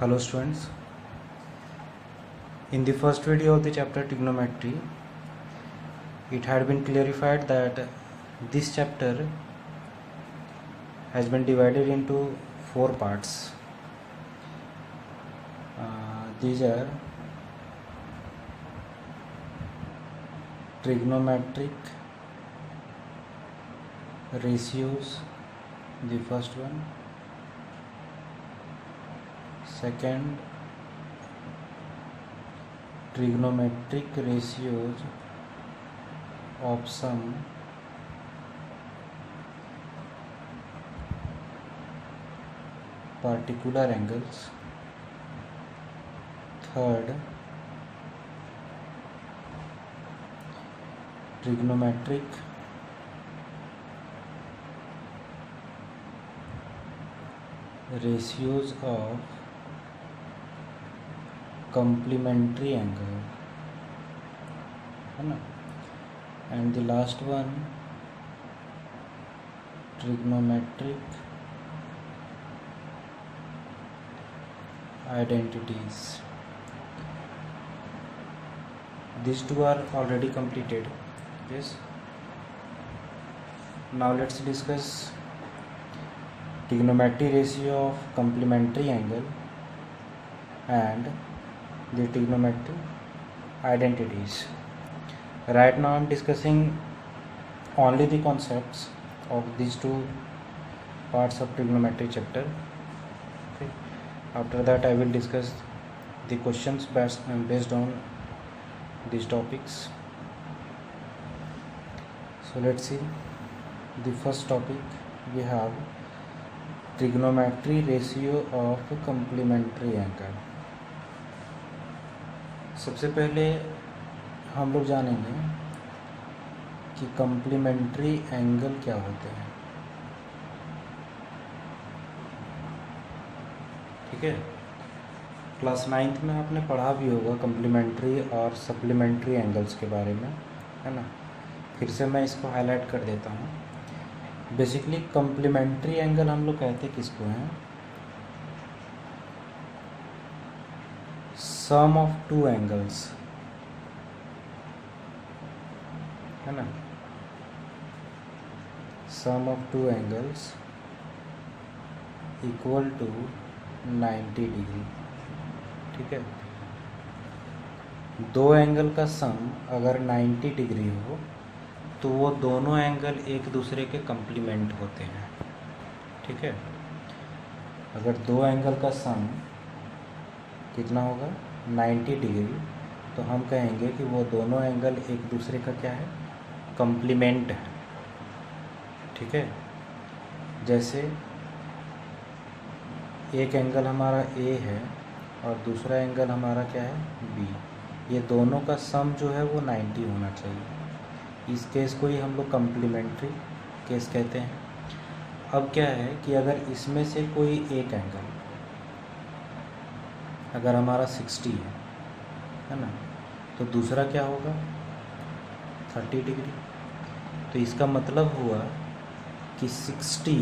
Hello students, in the first video of the chapter trigonometry, it had been clarified that this chapter has been divided into 4 parts. These are trigonometric ratios, the first one. Second, trigonometric ratios of some particular angles. Third, trigonometric ratios of complementary angle, है ना. And the last one, trigonometric identities. These two are already completed. Yes. Now let's discuss trigonometry ratio of complementary angle and the trigonometry identities. Right now I am discussing only the concepts of these two parts of trigonometry chapter. Okay. After that I will discuss the questions based on these topics. So let's see the first topic. We have trigonometry ratio of complementary angle. सबसे पहले हम लोग जानेंगे कि complementary angle क्या होते हैं. ठीक है, क्लास 9th में आपने पढ़ा भी होगा कम्प्लीमेंट्री और सप्लीमेंट्री एंगल्स के बारे में, है ना. फिर से मैं इसको हाईलाइट कर देता हूँ. बेसिकली कम्प्लीमेंट्री एंगल हम लोग कहते किसको हैं? सम ऑफ टू एंगल्स, है ना. Sum of two angles equal to 90 degree. ठीक है, दो एंगल का सम अगर 90 डिग्री हो तो वो दोनों एंगल एक दूसरे के कंप्लीमेंट होते हैं. ठीक है, अगर दो एंगल का सम कितना होगा 90 डिग्री तो हम कहेंगे कि वो दोनों एंगल एक दूसरे का क्या है, कंप्लीमेंट है. ठीक है, जैसे एक एंगल हमारा A है और दूसरा एंगल हमारा क्या है B. ये दोनों का सम जो है वो 90 होना चाहिए. इस केस को ही हम लोग कम्प्लीमेंट्री केस कहते हैं. अब क्या है कि अगर इसमें से कोई एक एंगल अगर हमारा 60 है ना, तो दूसरा क्या होगा 30 डिग्री. तो इसका मतलब हुआ कि 60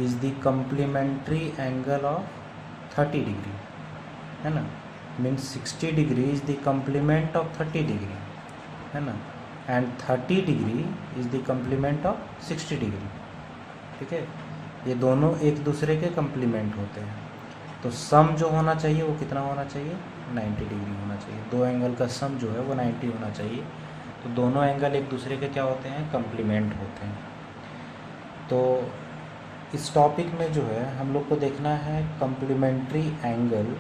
is the complementary angle of 30 degree, है ना. Means 60 degree is the complement of 30 degree, है ना. And 30 degree is the complement of 60 degree. ठीक है, ये दोनों एक दूसरे के कम्प्लीमेंट होते हैं. तो सम जो होना चाहिए वो कितना होना चाहिए 90 डिग्री होना चाहिए. दो एंगल का सम जो है वो 90 होना चाहिए. तो दोनों एंगल एक दूसरे के क्या होते हैं, कम्प्लीमेंट होते हैं. तो इस टॉपिक में जो है हम लोग को देखना है कम्प्लीमेंट्री एंगल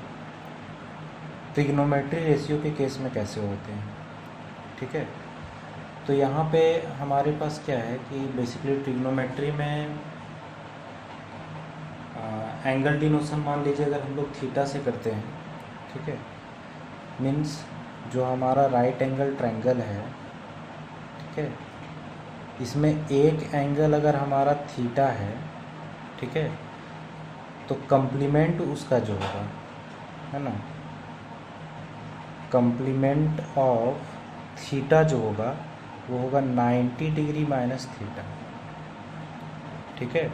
ट्रिग्नोमेट्री रेशियो के केस में कैसे होते हैं. ठीक है, तो यहाँ पे हमारे पास क्या है कि बेसिकली ट्रिग्नोमेट्री में एंगल डिनोशन मान लीजिए अगर हम लोग थीटा से करते हैं. ठीक है, मीन्स जो हमारा राइट एंगल ट्रायंगल है, ठीक है, इसमें एक एंगल अगर हमारा थीटा है, ठीक है, तो कंप्लीमेंट उसका जो होगा, है ना, कंप्लीमेंट ऑफ थीटा जो होगा वो होगा 90 डिग्री माइनस थीटा. ठीक है,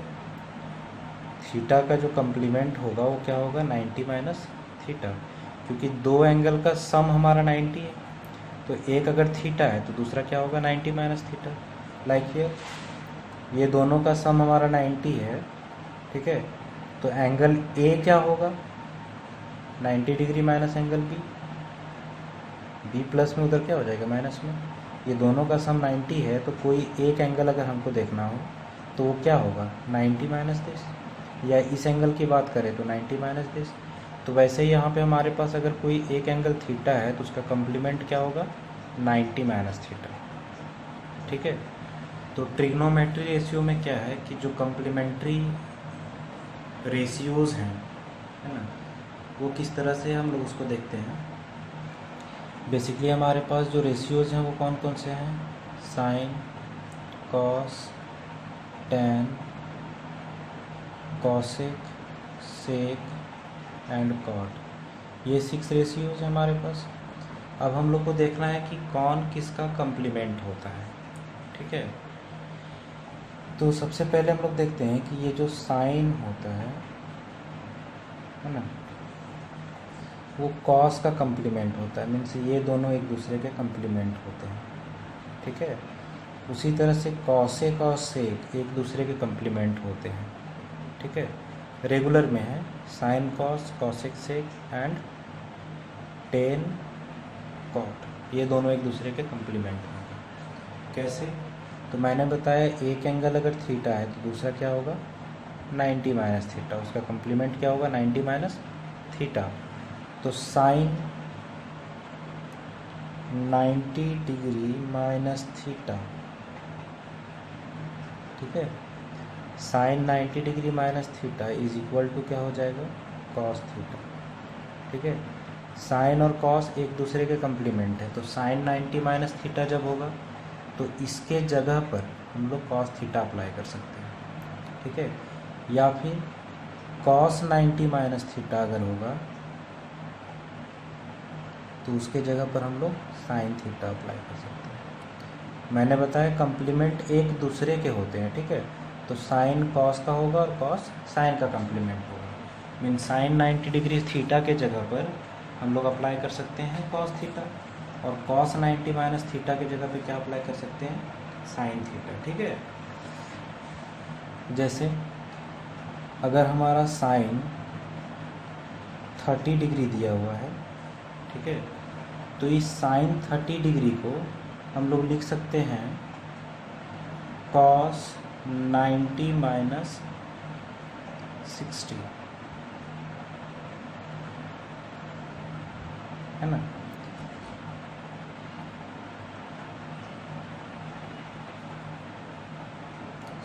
थीटा का जो कम्प्लीमेंट होगा वो क्या होगा 90 माइनस थीटा, क्योंकि दो एंगल का सम हमारा 90 है, तो एक अगर थीटा है तो दूसरा क्या होगा 90 माइनस थीटा। लाइक हियर ये दोनों का सम हमारा 90 है, ठीक है, तो एंगल ए क्या होगा 90 degree minus angle B, B plus में उधर क्या हो जाएगा माइनस में। ये दोनों का सम 90 है, तो कोई एक एंगल अगर हमको देखना हो तो वो क्या होगा 90 माइनस दिस, या इस एंगल की बात करें तो 90 माइनस दिस। तो वैसे ही यहाँ पे हमारे पास अगर कोई एक एंगल थीटा है तो उसका कम्प्लीमेंट क्या होगा 90 माइनस थीटा, ठीक है। तो ट्रिग्नोमेट्री रेशियो में क्या है कि जो कम्प्लीमेंट्री रेशियोज़ हैं, है ना, वो किस तरह से हम लोग उसको देखते हैं। बेसिकली हमारे पास जो रेशियोज़ हैं वो कौन कौन से हैं, sine, cos, tan, cosec, sec and cot, ये 6 रेशियोज़ हैं हमारे पास। अब हम लोग को देखना है कि कौन किसका कम्प्लीमेंट होता है, ठीक है। तो सबसे पहले हम लोग देखते हैं कि ये जो साइन होता है ना, वो कॉस का कम्प्लीमेंट होता है, मीन्स ये दोनों एक दूसरे के कम्प्लीमेंट होते हैं, ठीक है। उसी तरह से कॉसेक और सेक एक दूसरे के कम्प्लीमेंट होते हैं, ठीक है। रेगुलर में है sine cos, cosec sec and tan cot, ये दोनों एक दूसरे के कम्प्लीमेंट होंगे। कैसे, तो मैंने बताया एक एंगल अगर थीटा है तो दूसरा क्या होगा 90 माइनस थीटा, उसका कम्प्लीमेंट क्या होगा 90 माइनस थीटा। तो साइन 90 डिग्री माइनस थीटा, ठीक है, sine 90 degree minus theta is equal to क्या हो जाएगा कॉस थीटा, ठीक है। साइन और कॉस एक दूसरे के कम्प्लीमेंट है, तो साइन 90 माइनस थीटा जब होगा तो इसके जगह पर हम लोग कॉस थीटा अप्लाई कर सकते हैं, ठीक है। या फिर कॉस 90 माइनस थीटा अगर होगा तो उसके जगह पर हम लोग साइन थीटा अप्लाई कर सकते हैं। मैंने बताया कम्प्लीमेंट एक दूसरे के होते हैं, ठीक है, तो साइन कॉस का होगा और कॉस साइन का कम्प्लीमेंट होगा। मीन साइन 90 डिग्री थीटा के जगह पर हम लोग अप्लाई कर सकते हैं कॉस थीटा, और कॉस 90 माइनस थीटा की जगह पे क्या अप्लाई कर सकते हैं साइन थीटा, ठीक है। जैसे अगर हमारा साइन 30 डिग्री दिया हुआ है, ठीक है, तो इस साइन 30 डिग्री को हम लोग लिख सकते हैं कॉस 90 माइनस 60, है ना।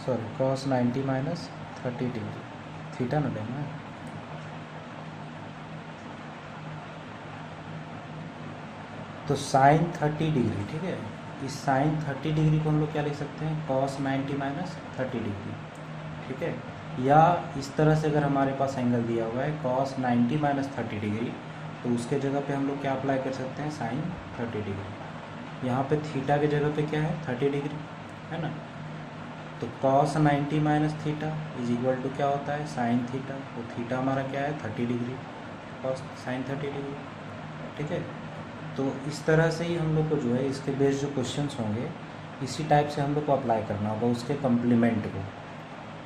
Sorry cos 90 minus 30 degree, theta ना लेना है। तो साइन 30 डिग्री, ठीक है, इस साइन 30 डिग्री को हम लोग क्या लिख सकते हैं कॉस 90 माइनस 30 डिग्री, ठीक है। या इस तरह से अगर हमारे पास एंगल दिया हुआ है कॉस 90 माइनस 30 डिग्री, तो उसके जगह पे हम लोग क्या अप्लाई कर सकते हैं साइन 30 डिग्री। यहाँ पे थीटा की जगह पे क्या है 30 डिग्री, है ना। तो cos 90 minus theta is equal to क्या होता है साइन थीटा, तो थीटा हमारा क्या है 30 डिग्री, कॉस साइन 30 डिग्री, ठीक है। तो इस तरह से ही हम लोग को जो है इसके बेस्ड जो क्वेश्चंस होंगे इसी टाइप से हम लोग को अप्लाई करना होगा उसके कम्प्लीमेंट को,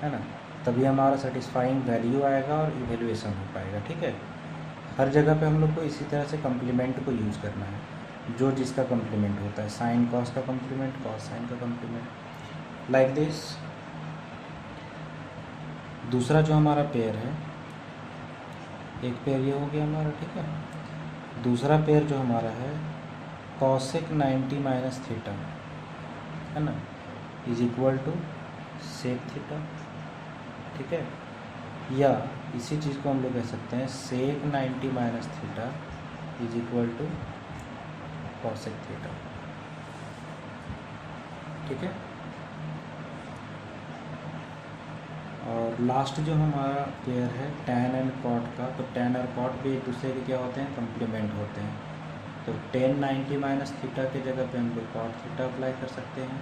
है ना, तभी हमारा सेटिस्फाइंग वैल्यू आएगा और इवेल्युएशन हो पाएगा, ठीक है। हर जगह पे हम लोग को इसी तरह से कम्प्लीमेंट को यूज़ करना है, जो जिसका कम्प्लीमेंट होता है, साइन कॉस का कम्प्लीमेंट, कॉस साइन का कम्प्लीमेंट, लाइक दिस। दूसरा जो हमारा पेयर है, एक पेयर ये हो गया हमारा, ठीक है। दूसरा पेयर जो हमारा है कॉसेक 90 माइनस थीटा, है ना, is equal to sec theta, ठीक है। या इसी चीज़ को हम लोग कह सकते हैं sec 90 minus theta is equal to cosec theta, ठीक है। और लास्ट जो हमारा पेयर है टैन एंड कॉट का, तो टैन और कॉट भी एक दूसरे के क्या होते हैं कम्प्लीमेंट होते हैं। तो टेन 90 माइनस थीटा के जगह पे हम लोग कॉट थीटा अप्लाई कर सकते हैं,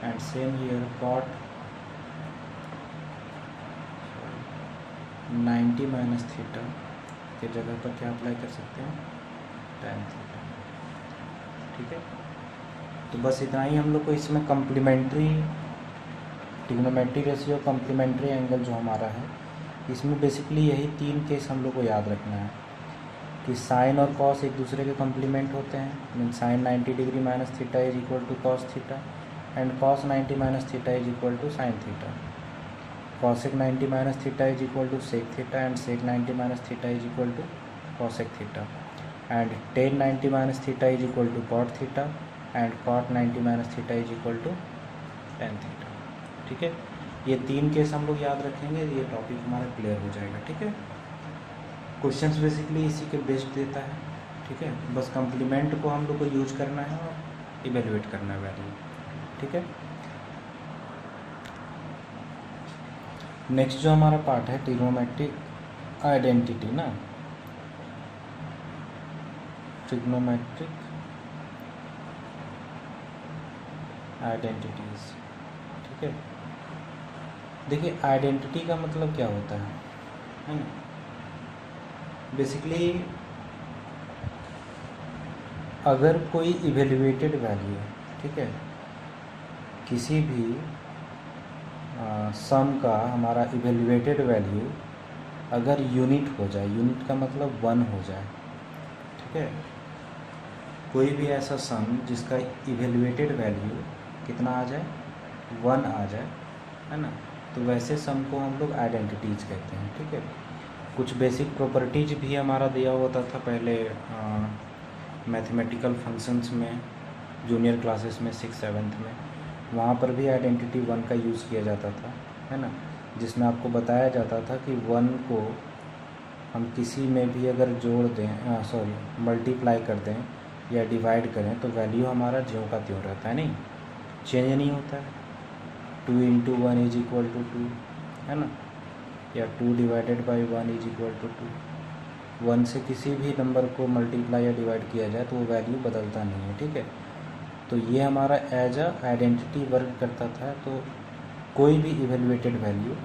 and same here cot 90 minus theta के जगह पर क्या अप्लाई कर सकते हैं, tan थीटा। ठीक है, तो बस इतना ही हम लोग को इसमें complementary trigonometry ratio complementary angle जो हमारा है, इसमें बेसिकली यही 3 केस हम लोग को याद रखना है कि साइन और कॉस एक दूसरे के कम्प्लीमेंट होते हैं, mean sine 90 degree minus theta is equal to cos theta and cos 90 minus theta is equal to sine theta. Cosec 90 minus theta is equal to sec theta and sec 90 minus theta is equal to cosec theta and tan 90 minus theta is equal to cot theta and cot 90 minus theta is equal to tan theta. ठीक है, ये 3 case हम लोग याद रखेंगे, ये topic हमारा clear हो जाएगा। ठीक है, क्वेश्चंस बेसिकली इसी के बेस्ड देता है। ठीक है, बस कम्प्लीमेंट को हम लोग को यूज करना है और इवेलुएट करना है वैल्यू। ठीक है, नेक्स्ट जो हमारा पार्ट है ट्रिग्नोमेट्रिक आइडेंटिटी ना, ट्रिग्नोमेट्रिक आइडेंटिटीज। ठीक है, देखिए आइडेंटिटी का मतलब क्या होता है ना, बेसिकली अगर कोई इवेल्युएटेड वैल्यू, ठीक है, किसी भी सम का हमारा इवेल्युएटेड वैल्यू अगर यूनिट हो जाए, यूनिट का मतलब 1 हो जाए। ठीक है, कोई भी ऐसा सम जिसका इवेल्युएटेड वैल्यू कितना आ जाए, 1 आ जाए, है ना, तो वैसे सम को हम लोग आइडेंटिटीज कहते हैं। ठीक है, कुछ बेसिक प्रॉपर्टीज भी हमारा दिया होता था पहले मैथमेटिकल फंक्शंस में, जूनियर क्लासेस में 6th-7th में, वहाँ पर भी आइडेंटिटी 1 का यूज़ किया जाता था, है ना, जिसमें आपको बताया जाता था कि 1 को हम किसी में भी अगर जोड़ दें, मल्टीप्लाई कर दें या डिवाइड करें तो वैल्यू हमारा ज्यों का त्यों रहता है, नहीं चेंज नहीं होता है। 2 × 1 इज इक्वल टू 2, है ना, या 2 divided by 1 is equal to 2। 1 से किसी भी नंबर को मल्टीप्लाई या डिवाइड किया जाए तो वो वैल्यू बदलता नहीं है। ठीक है, तो ये हमारा एज अ आइडेंटिटी वर्क करता था। तो कोई भी इवेल्युएटेड वैल्यू,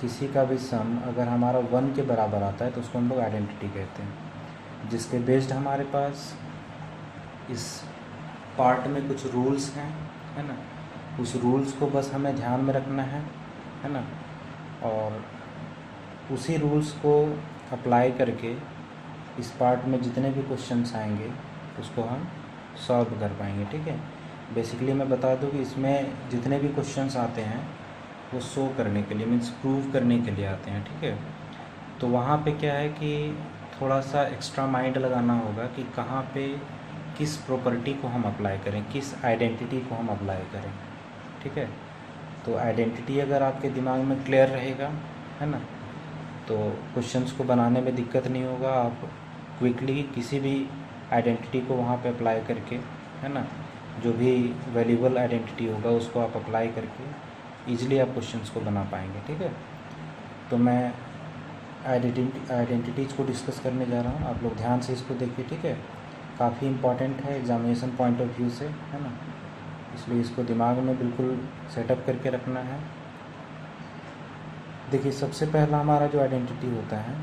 किसी का भी सम अगर हमारा 1 के बराबर आता है तो उसको हम लोग आइडेंटिटी कहते हैं, जिसके बेस्ड हमारे पास इस पार्ट में कुछ रूल्स हैं, है ना, उस रूल्स को बस हमें ध्यान में रखना है ना, और उसी रूल्स को अप्लाई करके इस पार्ट में जितने भी क्वेश्चंस आएंगे उसको हम सॉल्व कर पाएंगे। ठीक है, बेसिकली मैं बता दूं कि इसमें जितने भी क्वेश्चंस आते हैं वो शो करने के लिए, मीन्स प्रूव करने के लिए आते हैं। ठीक है, तो वहाँ पे क्या है कि थोड़ा सा एक्स्ट्रा माइंड लगाना होगा कि कहाँ पे किस प्रॉपर्टी को हम अप्लाई करें, किस आइडेंटिटी को हम अप्लाई करें। ठीक है, तो आइडेंटिटी अगर आपके दिमाग में क्लियर रहेगा, है ना, तो क्वेश्चंस को बनाने में दिक्कत नहीं होगा। आप क्विकली किसी भी आइडेंटिटी को वहाँ पे अप्लाई करके, है ना, जो भी वैल्यूबल आइडेंटिटी होगा उसको आप अप्लाई करके ईजिली आप क्वेश्चंस को बना पाएंगे। ठीक है, तो मैं आइडेंटिटीज़ को डिस्कस करने जा रहा हूँ, आप लोग ध्यान से इसको देखिए। ठीक है, काफ़ी इम्पॉर्टेंट है एग्जामिनेशन पॉइंट ऑफ व्यू से, है ना, इसलिए इसको दिमाग में बिल्कुल सेटअप करके रखना है। देखिए सबसे पहला हमारा जो आइडेंटिटी होता है,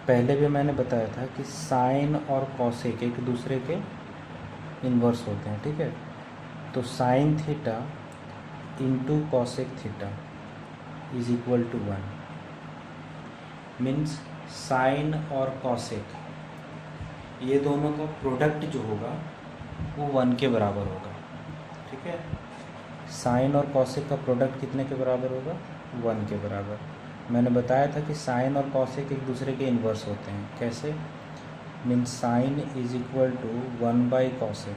पहले भी मैंने बताया था कि साइन और कॉसेक एक दूसरे के इन्वर्स होते हैं। ठीक है, तो sine theta into cosec theta is equal to 1, means sine और कॉसेक ये दोनों का प्रोडक्ट जो होगा वो 1 के बराबर होगा। ठीक है, साइन और कॉसेक का प्रोडक्ट कितने के बराबर होगा, 1 के बराबर। मैंने बताया था कि साइन और कॉसेक एक दूसरे के इन्वर्स होते हैं। कैसे, mean sine is equal to 1/कॉसेक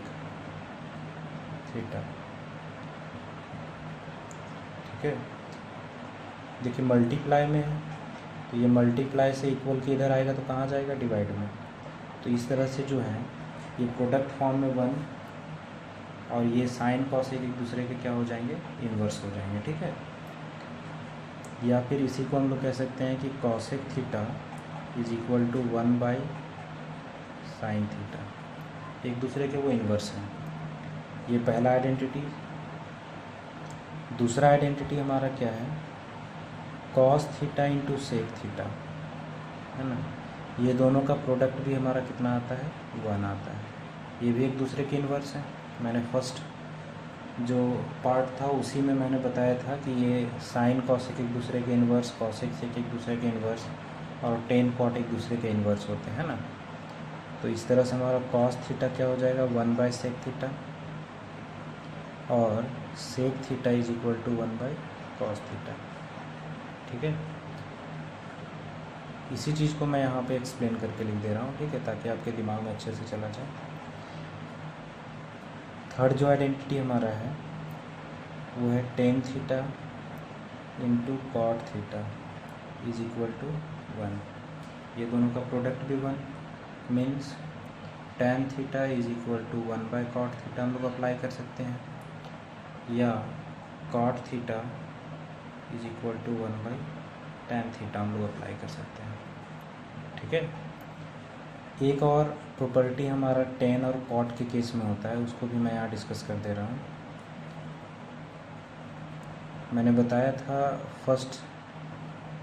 थीटा। ठीक है, देखिए मल्टीप्लाई में है तो ये मल्टीप्लाई से इक्वल के इधर आएगा तो कहाँ जाएगा, डिवाइड में। तो इस तरह से जो है ये प्रोडक्ट फॉर्म में 1 और ये साइन कॉसेक एक दूसरे के क्या हो जाएंगे, इन्वर्स हो जाएंगे। ठीक है, या फिर इसी को हम लोग कह सकते हैं कि cosec theta is equal to 1/साइन थीटा, एक दूसरे के वो इन्वर्स हैं। ये पहला आइडेंटिटी। दूसरा आइडेंटिटी हमारा क्या है, cos theta into sec theta, है ना। ये दोनों का प्रोडक्ट भी हमारा कितना आता है, 1 आता है। ये भी एक दूसरे के इन्वर्स है। मैंने फर्स्ट जो पार्ट था उसी में मैंने बताया था कि ये साइन कॉसेक एक दूसरे के इन्वर्स, कॉसेक सेक एक दूसरे के इन्वर्स और टेन कॉट एक दूसरे के इन्वर्स होते हैं ना। तो इस तरह से हमारा कॉस थीटा क्या हो जाएगा, 1/सेक थीटा, और sec theta is equal to 1/कॉस थीटा। ठीक है, इसी चीज़ को मैं यहाँ पे एक्सप्लेन करके लिख दे रहा हूँ, ठीक है, ताकि आपके दिमाग में अच्छे से चला जाए। थर्ड जो आइडेंटिटी हमारा है वो है tan theta into cot theta is equal to 1। ये दोनों का प्रोडक्ट भी 1 means tan theta is equal to 1/कॉट थीटा हम लोग अप्लाई कर सकते हैं, या cot theta is equal to 1/टेन थीटा हम लोग अप्लाई कर सकते हैं। ठीक है, एक और प्रॉपर्टी हमारा टेन और कॉट के केस में होता है, उसको भी मैं यहाँ डिस्कस कर दे रहा हूँ। मैंने बताया था फर्स्ट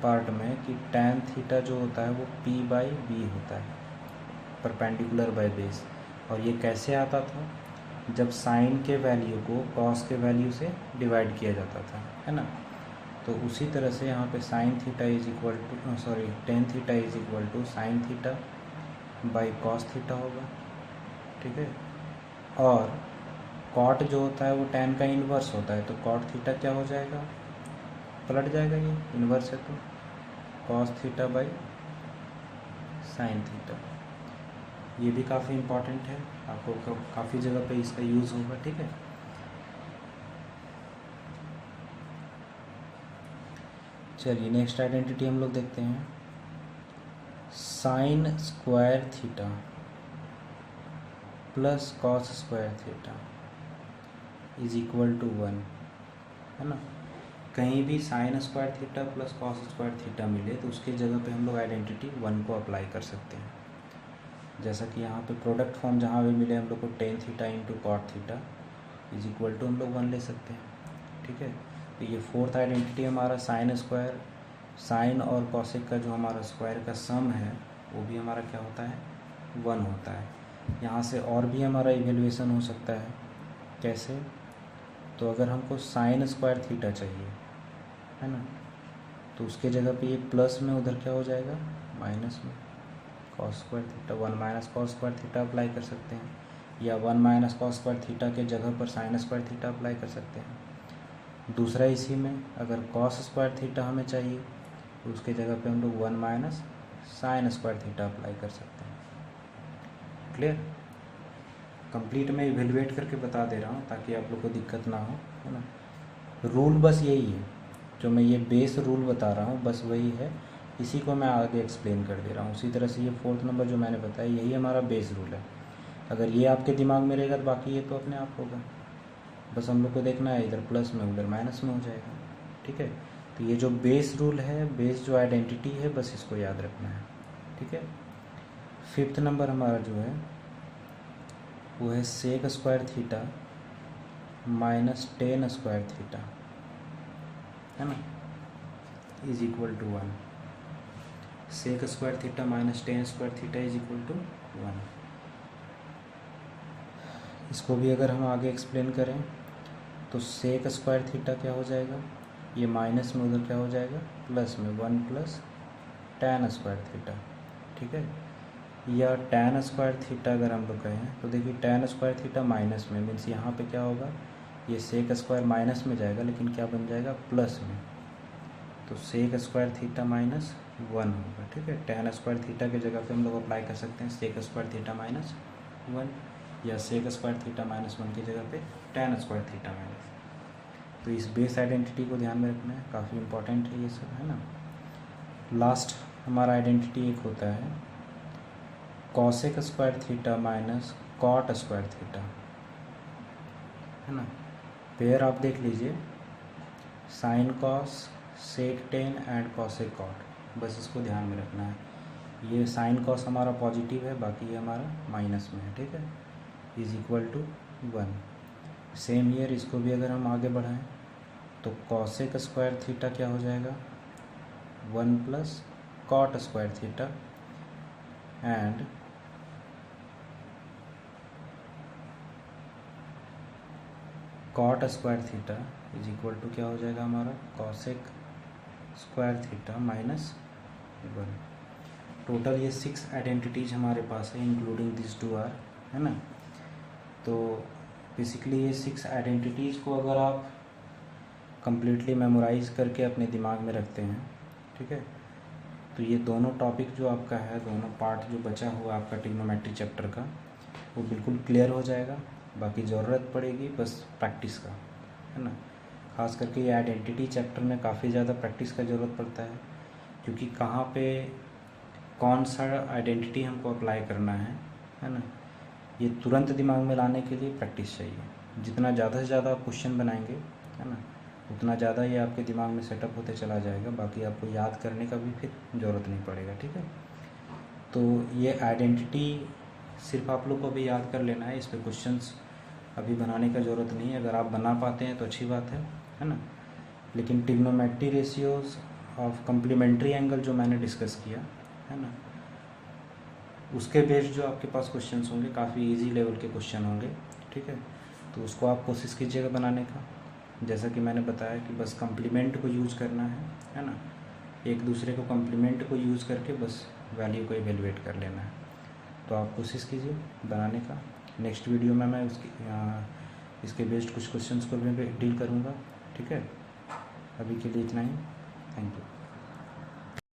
पार्ट में कि tan थीटा जो होता है वो p/b होता है, परपेंडिकुलर बाय बेस। और ये कैसे आता था, जब साइन के वैल्यू को कॉस के वैल्यू से डिवाइड किया जाता था, है ना। तो उसी तरह से यहाँ पे sine theta is equal to tan theta is equal to sine theta by cos theta होगा। ठीक है, और कॉट जो होता है वो tan का इन्वर्स होता है, तो कॉट थीटा क्या हो जाएगा, पलट जाएगा, ये इन्वर्स है तो cos theta by sine theta. ये भी काफ़ी इम्पॉर्टेंट है, आपको काफ़ी जगह पे इसका यूज़ होगा। ठीक है, चलिए नेक्स्ट आइडेंटिटी हम लोग देखते हैं। Sine square theta plus cos square theta is equal to 1, है ना। कहीं भी sine square theta plus cos square theta मिले तो उसके जगह पे हम लोग आइडेंटिटी 1 को अप्लाई कर सकते हैं। जैसा कि यहाँ पे प्रोडक्ट फॉर्म जहाँ भी मिले हम लोग को tan theta into cot theta is equal to हम लोग 1 ले सकते हैं। ठीक है, तो ये फोर्थ आइडेंटिटी हमारा साइन स्क्वायर, साइन और कॉसेक का जो हमारा स्क्वायर का सम है वो भी हमारा क्या होता है, 1 होता है। यहाँ से और भी हमारा इवेल्युएसन हो सकता है, कैसे, तो अगर हमको साइन स्क्वायर थीटा चाहिए, है ना, तो उसके जगह पे ये प्लस में उधर क्या हो जाएगा, माइनस में cos square theta, 1 - cos square theta apply कर सकते हैं, या 1 - कॉस स्क्वायर थीटा के जगह पर साइन स्क्वायर थीटा अप्लाई कर सकते हैं। दूसरा इसी में अगर कॉस स्क्वायर थीटा हमें चाहिए तो उसके जगह पे हम लोग 1 - साइन स्क्वायर थीटा अप्लाई कर सकते हैं। क्लियर, कंप्लीट मैं इवेलुएट करके बता दे रहा हूँ ताकि आप लोग को दिक्कत ना हो, है ना। रूल बस यही है, जो मैं ये बेस रूल बता रहा हूँ बस वही है, इसी को मैं आगे एक्सप्लेन कर दे रहा हूँ। उसी तरह से ये फोर्थ नंबर जो मैंने बताया यही हमारा बेस रूल है। अगर ये आपके दिमाग में रहेगा तो बाकी ये तो अपने आप होगा, बस हम लोग को देखना है इधर प्लस में उधर माइनस में हो जाएगा। ठीक है, तो ये जो बेस रूल है, बेस जो आइडेंटिटी है, बस इसको याद रखना है। ठीक है, फिफ्थ नंबर हमारा जो है वो है sec square theta minus tan square theta, है ना, is equal to 1। Sec square theta minus tan square theta is equal to 1। इसको भी अगर हम आगे एक्सप्लेन करें तो सेक स्क्वायर थीटा क्या हो जाएगा, ये माइनस में उधर क्या हो जाएगा, प्लस में 1 + tan स्क्वायर थीटा। ठीक है, या tan स्क्वायर थीटा अगर हम लोग कहें तो देखिए tan स्क्वायर थीटा माइनस में मीन्स यहाँ पे क्या होगा, ये सेक स्क्वायर माइनस में जाएगा लेकिन क्या बन जाएगा, प्लस में, तो सेक स्क्वायर थीटा माइनस 1 होगा। ठीक है, tan स्क्वायर थीटा के जगह पे हम लोग अप्लाई कर सकते हैं सेक स्क्वायर थीटा माइनस 1, या सेक स्क्वायर थीटा माइनस 1 की जगह पे tan स्क्वायर थीटा माइनस। तो इस बेस आइडेंटिटी को ध्यान में रखना है, काफ़ी इंपॉर्टेंट है ये सब, है ना। लास्ट हमारा आइडेंटिटी एक होता है cosec square theta minus cot square theta, है ना। पेयर आप देख लीजिए, sine cos, sec tan and cosec cot, बस इसको ध्यान में रखना है। ये साइन कॉस हमारा पॉजिटिव है, बाकी ये हमारा माइनस में है। ठीक है, is equal to 1। Same here इसको भी अगर हम आगे बढ़ाएं तो कॉसेक स्क्वायर थीटा क्या हो जाएगा, 1 plus cot square theta and cot square theta is equal to क्या हो जाएगा हमारा cosec square theta minus 1। Total ये 6 आइडेंटिटीज हमारे पास है इंक्लूडिंग दिस 2 आर, है ना। तो बेसिकली ये 6 आइडेंटिटीज़ को अगर आप कंप्लीटली मेमोराइज़ करके अपने दिमाग में रखते हैं, ठीक है, तो ये दोनों टॉपिक जो आपका है, दोनों पार्ट जो बचा हुआ आपका ट्रिग्नोमेट्री चैप्टर का, वो बिल्कुल क्लियर हो जाएगा। बाकी ज़रूरत पड़ेगी बस प्रैक्टिस का, है ना। ख़ास करके ये आइडेंटिटी चैप्टर में काफ़ी ज़्यादा प्रैक्टिस का ज़रूरत पड़ता है, क्योंकि कहाँ पे कौन सा आइडेंटिटी हमको अप्लाई करना है ना, ये तुरंत दिमाग में लाने के लिए प्रैक्टिस चाहिए। जितना ज़्यादा से ज़्यादा आप क्वेश्चन बनाएंगे, है ना, उतना ज़्यादा ये आपके दिमाग में सेटअप होते चला जाएगा। बाकी आपको याद करने का भी फिर ज़रूरत नहीं पड़ेगा, ठीक है। तो ये आइडेंटिटी सिर्फ आप लोग को भी याद कर लेना है, इस पर क्वेश्चंस अभी बनाने का ज़रूरत नहीं है। अगर आप बना पाते हैं तो अच्छी बात है ना। लेकिन trigonometry ratios of complementary angle जो मैंने डिस्कस किया, है ना, उसके बेस्ड जो आपके पास क्वेश्चंस होंगे काफ़ी इजी लेवल के क्वेश्चन होंगे, ठीक है। तो उसको आप कोशिश कीजिएगा बनाने का। जैसा कि मैंने बताया कि बस कम्प्लीमेंट को यूज़ करना है ना, एक दूसरे को कम्प्लीमेंट को यूज़ करके बस वैल्यू को इवेलुएट कर लेना है। तो आप कोशिश कीजिए बनाने का। नेक्स्ट वीडियो में मैं इसके बेस्ड कुछ क्वेश्चंस को भी डील करूँगा, ठीक है। अभी के लिए इतना ही, थैंक यू।